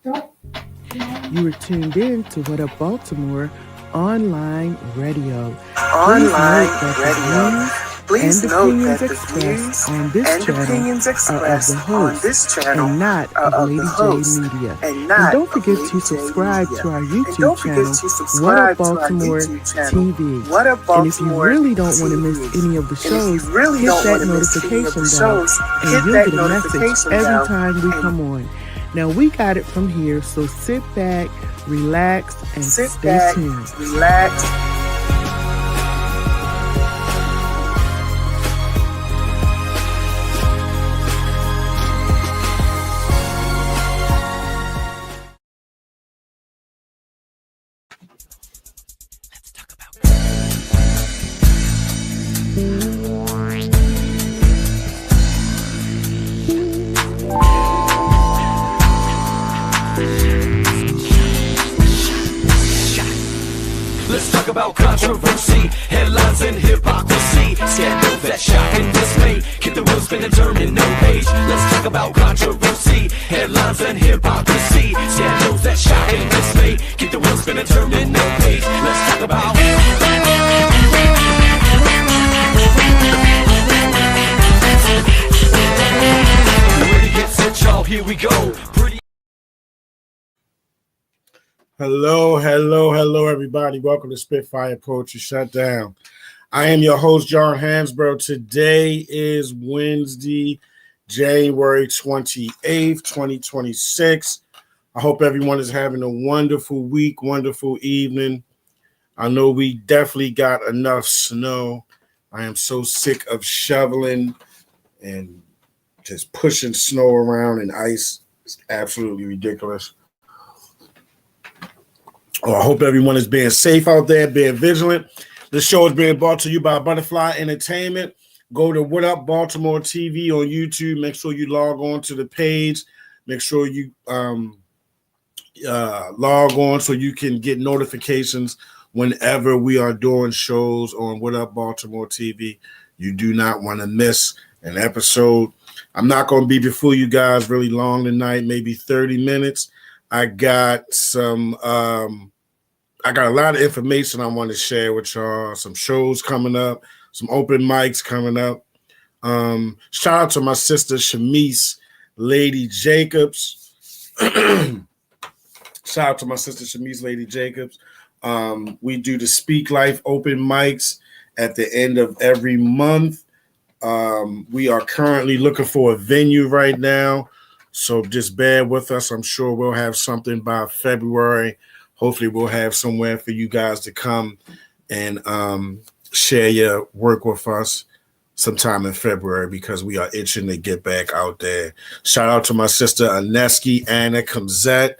You are tuned in to What Up Baltimore online radio. Online radio. Please Please note note that that the the views views on this and channel opinions are of expressed the on host this channel and not are of of Lady the J host Media. and And not don't of forget Lady to J subscribe Media. to our And YouTube don't forget channel, to What Up subscribe to our Baltimore YouTube channel, TV. What Up And if you Baltimore really don't want to miss TV. any of the And if shows, you really hit don't that want to miss any of notification the bell shows, and hit you'll that get a message notification every bell. time we And come on. Now, we got it from here, so sit back, relax, and sit stay back, tuned. relax. Let's talk about controversy, headlines and hypocrisy. Scandals that shock and dismay. Keep the wheels spinning, turning no page. Let's talk about controversy, headlines and hypocrisy. Scandals that shock and dismay. Keep the wheels spinning, turning no page. Let's talk about. Ready, get set, y'all. Here we go. Pretty. Hello, everybody. Welcome to Spitfire Poetry Shutdown. I am your host, John Hansboro. Today is Wednesday, January 28th, 2026. I hope everyone is having a wonderful week, wonderful evening. I know we definitely got enough snow. I am so sick of shoveling and just pushing snow around and ice. It's absolutely ridiculous. I hope everyone is being safe out there, being vigilant. The show is being brought to you by Butterfly Entertainment. Go to What Up Baltimore TV on YouTube. Make sure you log on to the page. Make sure you log on so you can get notifications whenever we are doing shows on What Up Baltimore TV. You do not want to miss an episode. I'm not going to be before you guys really long tonight, maybe 30 minutes. I got a lot of information I want to share with y'all. Some shows coming up, some open mics coming up. Shout out to my sister Shamice, Lady Jacobs. Shout out to my sister Shamice, Lady Jacobs. We do the Speak Life open mics at the end of every month. We are currently looking for a venue right now, so just bear with us. I'm sure we'll have something by February. Hopefully we'll have somewhere for you guys to come and share your work with us sometime in February, because we are itching to get back out there. Shout out to my sister Aneski Anna Kamzet.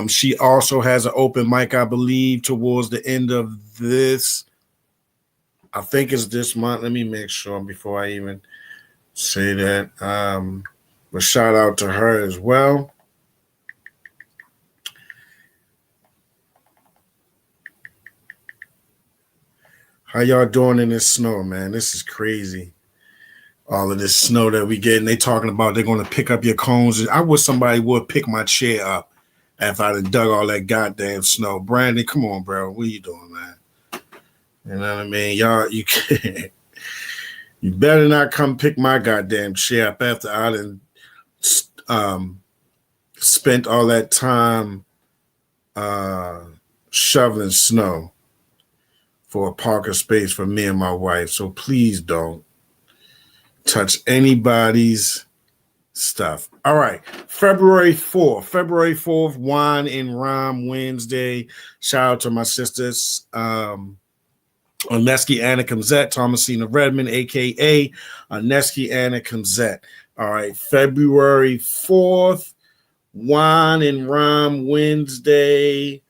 She also has an open mic, I believe, towards the end of this. I think it's this month. Let me make sure before I even say that. But shout out to her as well. How y'all doing in this snow, man? This is crazy. All of this snow that we get, and they talking about they're going to pick up your cones. I wish somebody would pick my chair up after I dug all that goddamn snow. Brandon, come on, bro. What are you doing, man? You know what I mean? Y'all, you can't. You better not come pick my goddamn chair up after I done spent all that time shoveling snow for a parking space for me and my wife. So please don't touch anybody's stuff. All right. February 4th, Wine and Rhyme Wednesday. Shout out to my sisters, Aneski Anna Kamzet, Thomasina Redmond, a.k.a. Aneski Anna Kamzet. All right. February 4th, Wine and Rhyme Wednesday.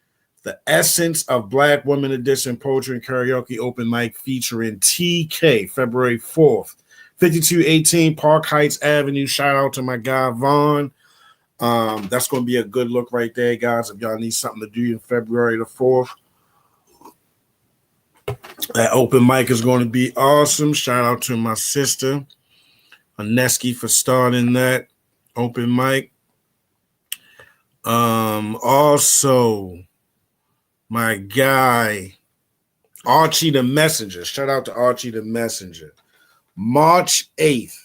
The Essence of Black Women Edition Poetry and Karaoke Open Mic featuring TK, February 4th. 5218 Park Heights Avenue. Shout out to my guy, Vaughn. That's going to be a good look right there, guys, if y'all need something to do in February the 4th. That open mic is going to be awesome. Shout out to my sister, Aneski, for starting that open mic. Also, my guy, Archie the Messenger. Shout out to Archie the Messenger. March 8th,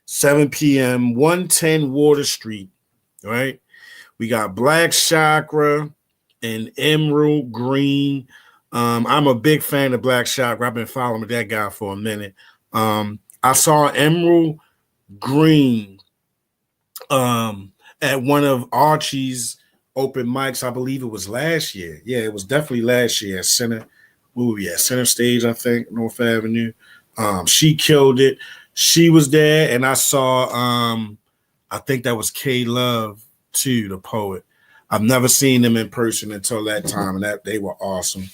7 p.m., 110 Water Street, right? We got Black Chakra and Emerald Green. I'm a big fan of Black Chakra. I've been following that guy for a minute. I saw Emerald Green at one of Archie's open mics. I believe it was last year. Yeah, it was definitely last year at Center. Where were we at? Center Stage, I think, North Avenue. She killed it. She was there, and I saw, I think that was K Love too, the poet. I've never seen them in person until that time, and that they were awesome.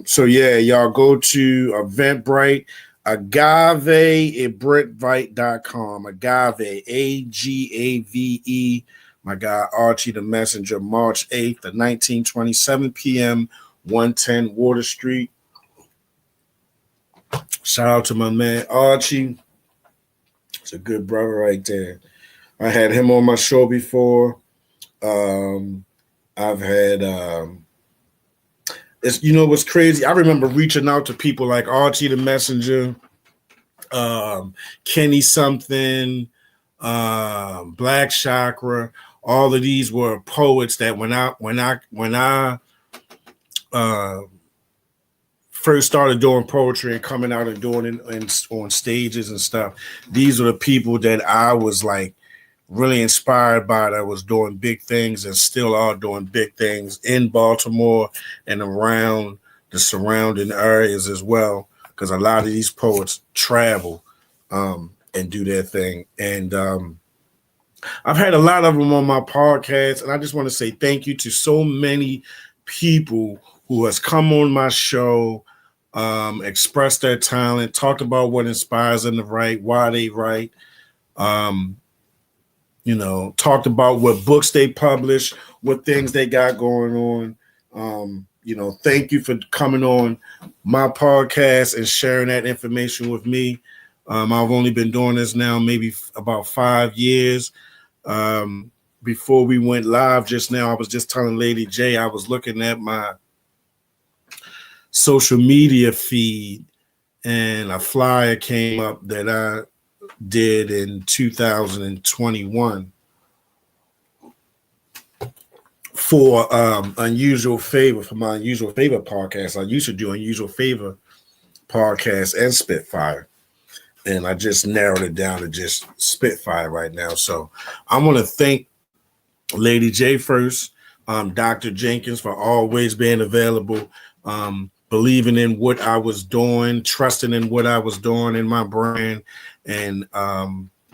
So yeah, y'all go to Eventbrite, agaveeventbrite.com. Agave, Agave. My guy Archie the Messenger, March 8th at 1927 p.m., 110 Water Street. Shout out to my man Archie. It's a good brother right there. I had him on my show before. I've had it's, you know what's crazy? I remember reaching out to people like Archie the Messenger, Kenny something, Black Chakra. All of these were poets that when I first started doing poetry and coming out and doing it on stages and stuff, these are the people that I was like really inspired by, that was doing big things and still are doing big things in Baltimore and around the surrounding areas as well, because a lot of these poets travel and do their thing. And I've had a lot of them on my podcast, and I just want to say thank you to so many people who has come on my show, expressed their talent, talked about what inspires them to write, why they write, talked about what books they publish, what things they got going on. Thank you for coming on my podcast and sharing that information with me. I've only been doing this now maybe about 5 years. Before we went live just now, I was just telling Lady J, I was looking at my social media feed and a flyer came up that I did in 2021 for Unusual Favor, for my Unusual Favor podcast. I used to do Unusual Favor podcast and Spitfire, and I just narrowed it down to just Spitfire right now. So I want to thank Lady J first, Dr. Jenkins, for always being available, believing in what I was doing, trusting in what I was doing in my brand, and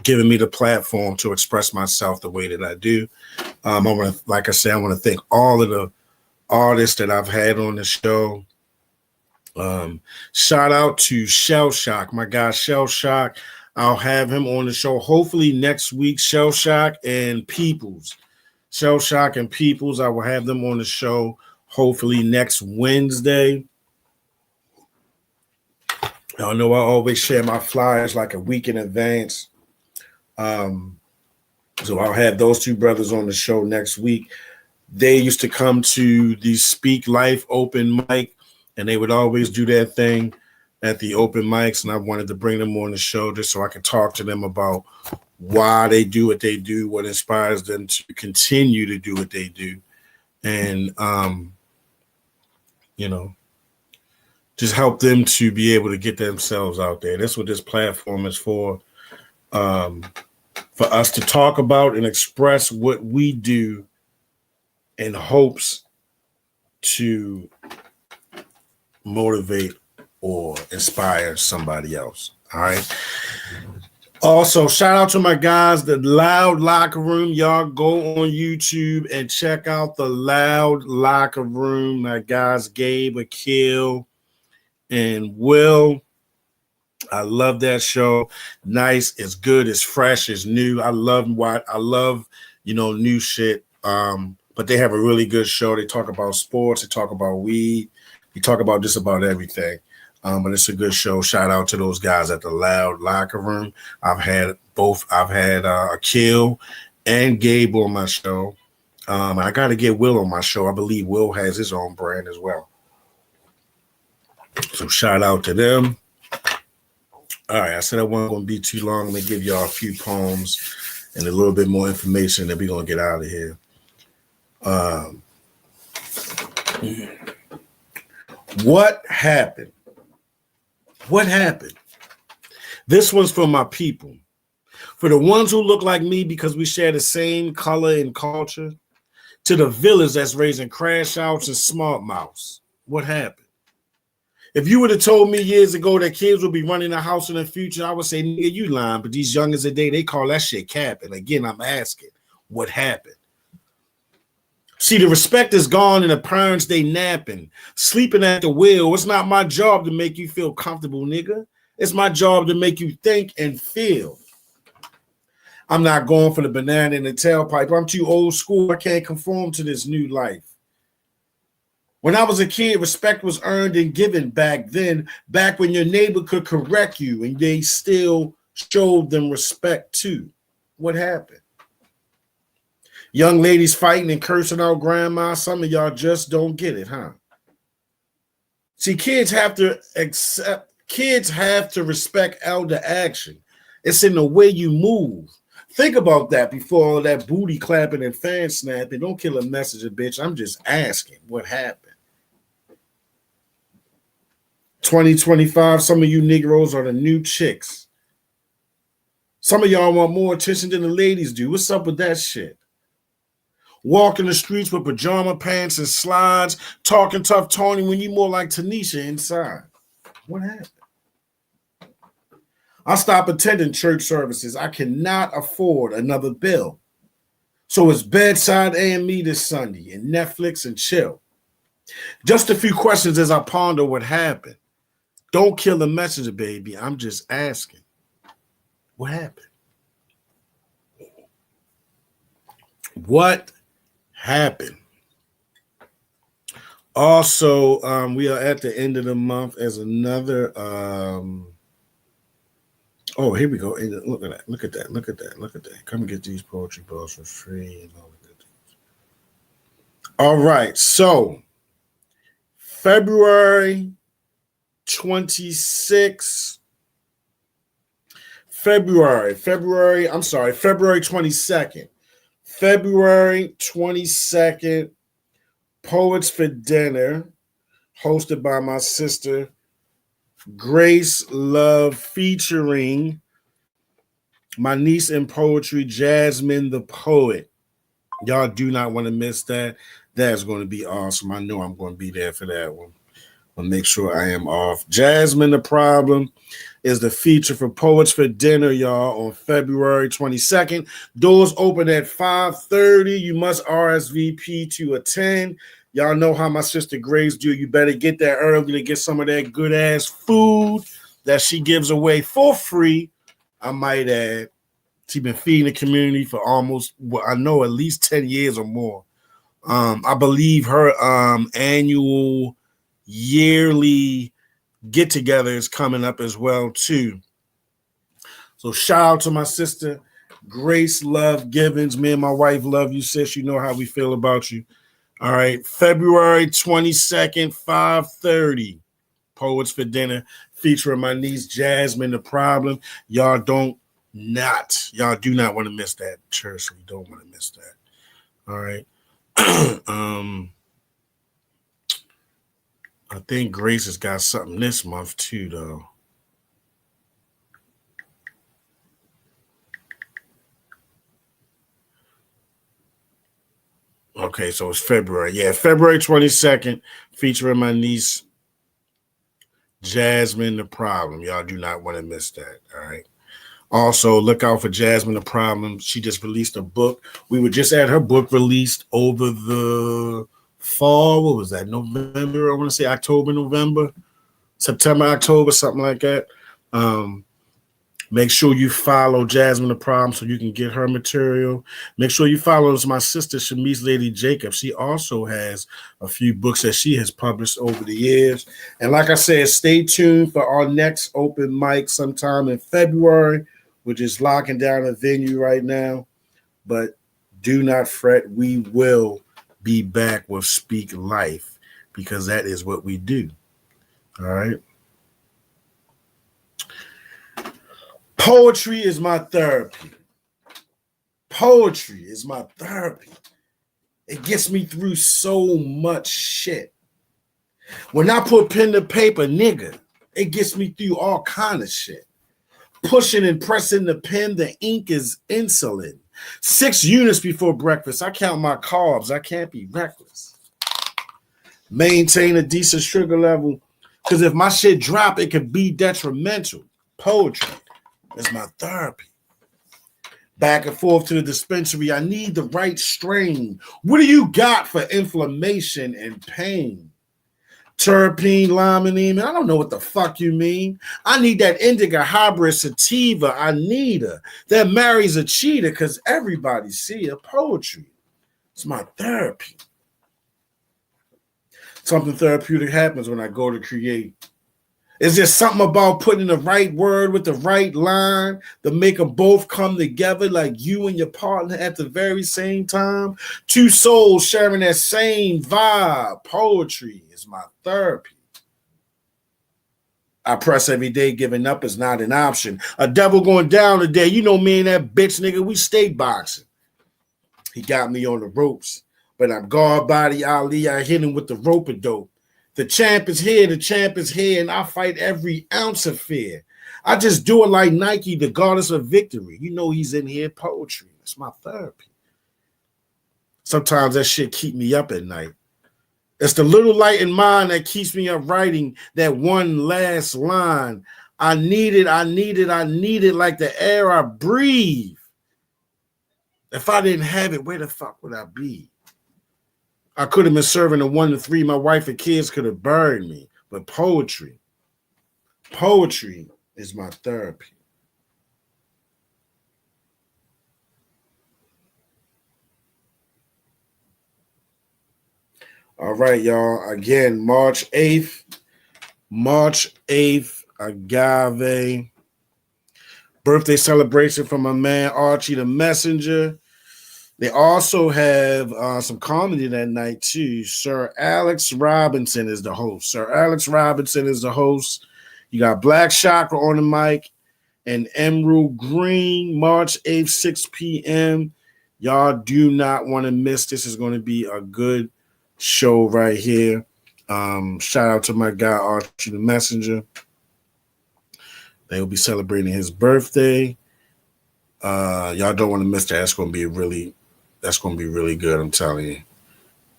giving me the platform to express myself the way that I do. I want to, like I said, I want to thank all of the artists that I've had on the show. Shout out to Shell Shock, my guy Shell Shock. I'll have him on the show hopefully next week. Shell Shock and Peoples. Shell Shock and Peoples. I will have them on the show hopefully next Wednesday. I know I always share my flyers like a week in advance. So I'll have those two brothers on the show next week. They used to come to the Speak Life open mic, and they would always do their thing at the open mics, and I wanted to bring them on the show just so I could talk to them about why they do what they do, what inspires them to continue to do what they do, and just help them to be able to get themselves out there. That's what this platform is for us to talk about and express what we do in hopes to motivate or inspire somebody else. All right. Also, shout out to my guys, the Loud Locker Room. Y'all go on YouTube and check out the Loud Locker Room. My guys, Gabe, Akil, and Will. I love that show. Nice, it's good, it's fresh, it's new. I love new shit. But they have a really good show. They talk about sports, they talk about weed, they talk about just about everything. But it's a good show. Shout out to those guys at the Loud Locker Room. I've had Akil and Gabe on my show. I got to get Will on my show. I believe Will has his own brand as well. So shout out to them. All right, I said I wasn't going to be too long. I'm going to give y'all a few poems and a little bit more information, then we're going to get out of here. What happened? What happened? This one's for my people. For the ones who look like me because we share the same color and culture. To the villains that's raising crash outs and smart mouths. What happened? If you would have told me years ago that kids would be running a house in the future, I would say, nigga, you lying. But these youngins today, they call that shit cap. And again, I'm asking, what happened? See, the respect is gone and the parents, they napping, sleeping at the wheel. It's not my job to make you feel comfortable, nigga. It's my job to make you think and feel. I'm not going for the banana in the tailpipe. I'm too old school. I can't conform to this new life. When I was a kid, respect was earned and given back then, back when your neighbor could correct you and they still showed them respect too. What happened? Young ladies fighting and cursing out grandma. Some of y'all just don't get it, huh? See, kids have to respect elder action. It's in the way you move. Think about that before all that booty clapping and fan snapping. Don't kill a messenger, bitch. I'm just asking what happened. 2025, some of you Negroes are the new chicks. Some of y'all want more attention than the ladies do. What's up with that shit? Walking the streets with pajama pants and slides, talking tough Tony when you more like Tanisha inside. What happened? I stopped attending church services. I cannot afford another bill. So it's bedside A&E this Sunday and Netflix and chill. Just a few questions as I ponder what happened. Don't kill the messenger, baby. I'm just asking. What happened? What happened? Also, we are at the end of the month as another oh, here we go. Look at that. Look at that. Look at that. Look at that. Come and get these poetry books for free and all the good things. All right. So February 26th. February 22nd. February 22nd. Poets for Dinner, hosted by my sister Grace Love, featuring my niece in poetry, Jasmine the Poet. Y'all do not want to miss that. That's going to be awesome. I know I'm going to be there for that one. I'll make sure I am off. Jasmine the Problem is the feature for Poets for Dinner, y'all, on February 22nd. Doors open at 5:30. You must RSVP to attend. Y'all know how my sister Grace do. You better get there early to get some of that good-ass food that she gives away for free, I might add. She's been feeding the community for almost, well, I know, at least 10 years or more. I believe her annual yearly get-together is coming up as well, too. So shout out to my sister, Grace Love Givens. Me and my wife love you, sis. You know how we feel about you. All right, February 22nd, 5:30, Poets for Dinner, featuring my niece Jasmine the Problem. Y'all do not want to miss that. Seriously, you don't want to miss that. All right. I think Grace has got something this month too, though. Okay, so it's February. Yeah, February 22nd, featuring my niece, Jasmine the Problem. Y'all do not want to miss that, all right? Also, look out for Jasmine the Problem. She just released a book. We were just at her book released over the fall. What was that, November? I want to say October, November, September, October, something like that. Make sure you follow Jasmine the Problem so you can get her material. Make sure you follow my sister, Shamice Lady Jacob. She also has a few books that she has published over the years. And like I said, stay tuned for our next open mic sometime in February. We're just locking down a venue right now. But do not fret. We will be back with Speak Life because that is what we do. All right. Poetry is my therapy. Poetry is my therapy. It gets me through so much shit. When I put pen to paper, nigga, it gets me through all kind of shit. Pushing and pressing the pen, the ink is insulin. 6 units before breakfast. I count my carbs. I can't be reckless. Maintain a decent sugar level, because if my shit drop, it could be detrimental. Poetry is my therapy. Back and forth to the dispensary. I need the right strain. What do you got for inflammation and pain? Terpene, limonene, I don't know what the fuck you mean. I need that indica hybrid sativa. I need her. That marries a cheetah because everybody see her. Poetry. It's my therapy. Something therapeutic happens when I go to create. Is there something about putting the right word with the right line to make them both come together like you and your partner at the very same time? 2 souls sharing that same vibe. Poetry is my therapy. I press every day. Giving up is not an option. A devil going down today. You know me and that bitch nigga, we stay boxing. He got me on the ropes, but I'm guard body Ali. I hit him with the rope-a-dope. The champ is here, and I fight every ounce of fear. I just do it like Nike, the goddess of victory. You know he's in here. Poetry. It's my therapy. Sometimes that shit keep me up at night. It's the little light in mind that keeps me up writing that one last line. I need it like the air I breathe. If I didn't have it, where the fuck would I be? I could have been serving a 1 to 3. My wife and kids could have buried me. But poetry is my therapy. All right, y'all. Again, March 8th, Agave. Birthday celebration for my man, Archie the Messenger. They also have some comedy that night, too. Sir Alex Robinson is the host. You got Black Chakra on the mic and Emerald Green, March 8th, 6 p.m. Y'all do not want to miss. This is going to be a good show right here. Shout out to my guy, Archie the Messenger. They will be celebrating his birthday. Y'all don't want to miss that. That's going to be really good, I'm telling you.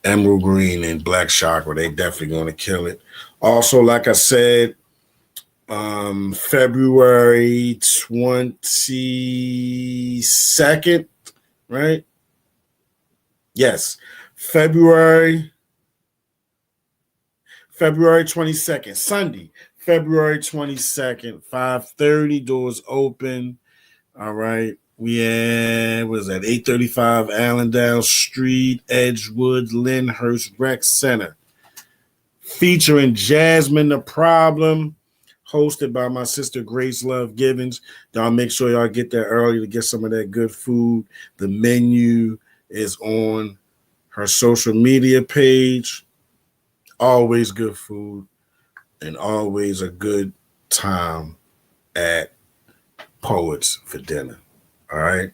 Emerald Green and Black Chakra, they definitely going to kill it. Also, like I said, February 22nd, right? Yes, February 22nd, Sunday, February 22nd, 5:30, doors open. All right. We at, what is that, 835 Allendale Street, Edgewood, Lyndhurst Rec Center. Featuring Jasmine the Problem, hosted by my sister Grace Love Givens. Y'all make sure y'all get there early to get some of that good food. The menu is on her social media page. Always good food and always a good time at Poets for dinner. All right.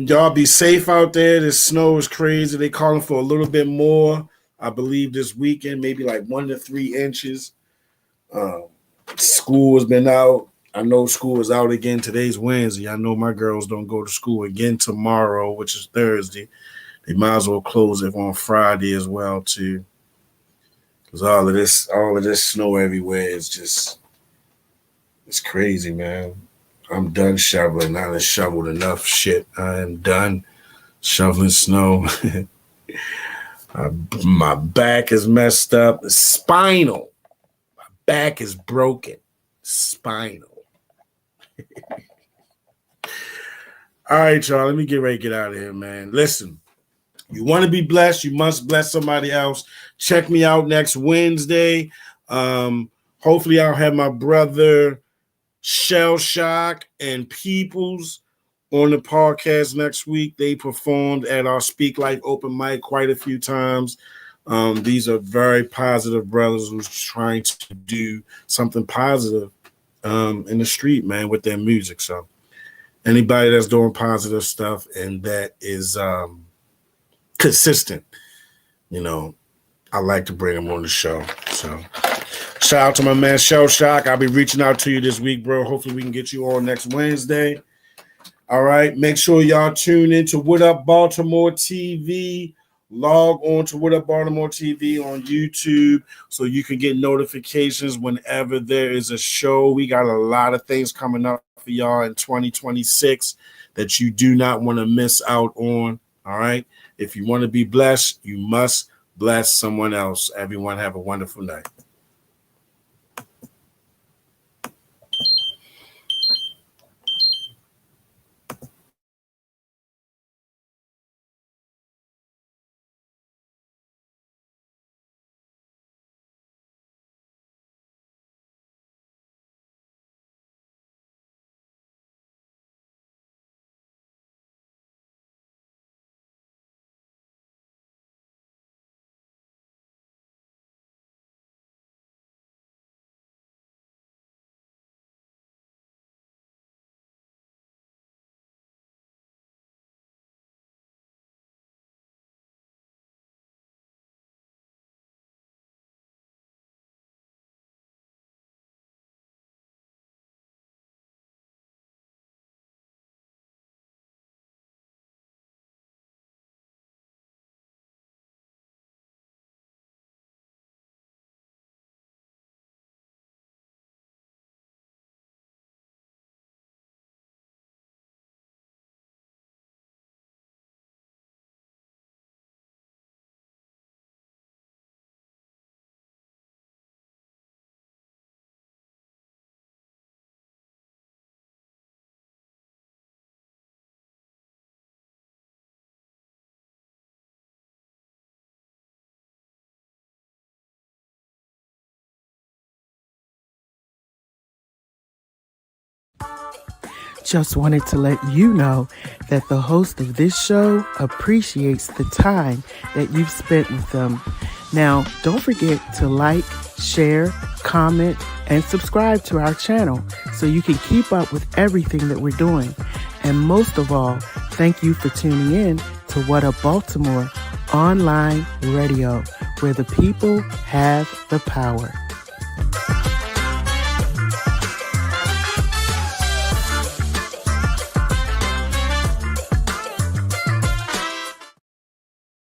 Y'all be safe out there. The snow is crazy. They calling for a little bit more. I believe this weekend, maybe like 1 to 3 inches. School has been out. I know school is out again. Today's Wednesday. I know my girls don't go to school again tomorrow, which is Thursday. They might as well close it on Friday as well, too. Because all of this snow everywhere is just, it's crazy, man. I'm done shoveling. I done shoveled enough shit. I am done shoveling snow. My back is messed up. Spinal. My back is broken. spinal. All right, y'all. Let me get ready to get out of here, man. Listen, you want to be blessed, you must bless somebody else. Check me out next Wednesday. Hopefully, I'll have my brother Shell Shock and Peoples on the podcast next week. They performed at our Speak Life open mic quite a few times. These are very positive brothers who's trying to do something positive in the street, man, with their music. So anybody that's doing positive stuff and that is consistent, you know, I like to bring them on the show. So shout out to my man Shell Shock. I'll be reaching out to you this week, bro. Hopefully we can get you on next Wednesday. All right. Make sure y'all tune in to What Up Baltimore TV. Log on to What Up Baltimore TV on YouTube so you can get notifications whenever there is a show. We got a lot of things coming up for y'all in 2026 that you do not want to miss out on. All right. If you want to be blessed, you must bless someone else. Everyone have a wonderful night. Just wanted to let you know that the host of this show appreciates the time that you've spent with them. Now, don't forget to like, share, comment, and subscribe to our channel so you can keep up with everything that we're doing. And most of all, thank you for tuning in to What Up Baltimore online radio, where the people have the power.